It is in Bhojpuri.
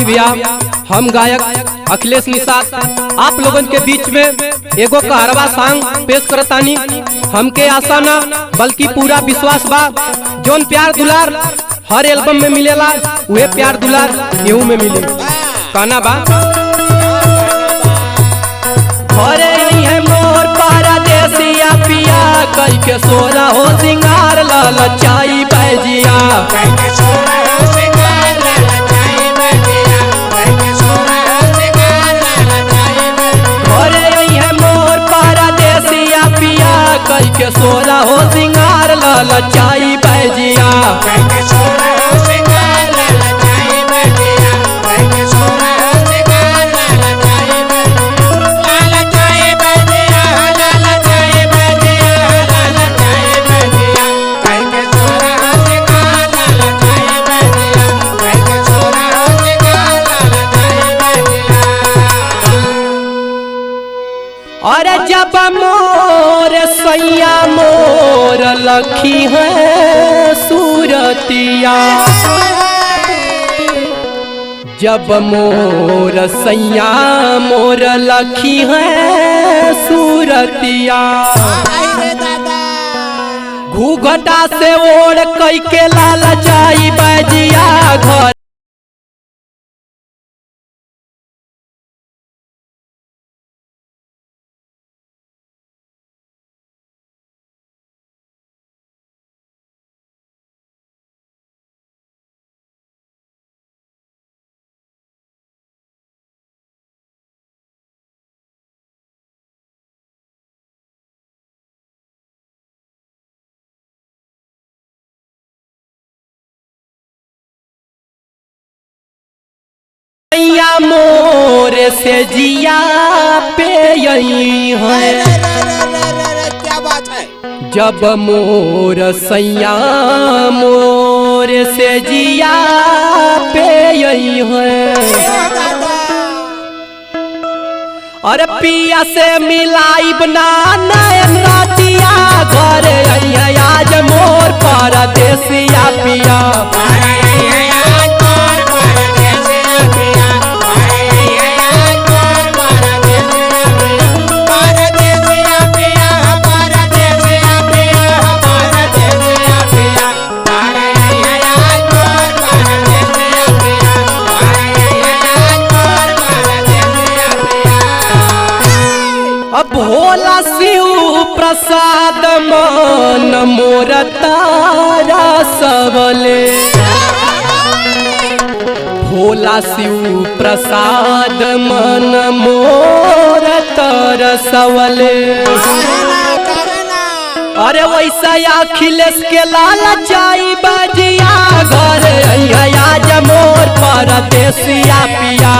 आई भैया, हम गायक अखिलेश निषाद आप लोगन के बीच में एगो कहरवा सॉन्ग पेश करतानी। हमके आशा ना बल्कि पूरा विश्वास बा जोन प्यार दुलार हर एल्बम में मिलेला वह प्यार दुलार एहू में मिले। कहना बा अरे है मोर परदेसिया पिया कई के सोरा हो सिंगार लाल चाई बैजिया कई के सोरा हो सिंगार लाल चाई बैजिया अरे जब मोर सैया मोर लखी है सूरतिया, जब मोर सैया मोर लखी है सूरतिया, घूघटा से ओढ़ कई के लाल चाई बैजिया घर मोर से जिया पे यही है। क्या बात है? जब मोर सैया मोर से जिया पे यही है। अरे पिया से मिलाई बना नयन रातिया घर आज मोर परदेसिया पिया भोला शिव प्रसाद मन मोर तारा सबले, भोला शिव प्रसाद मन मोर तारा सबले। अरे वैसा अखिलेश के लाल चाई बजिया घर आज मोर परदेसिया पिया।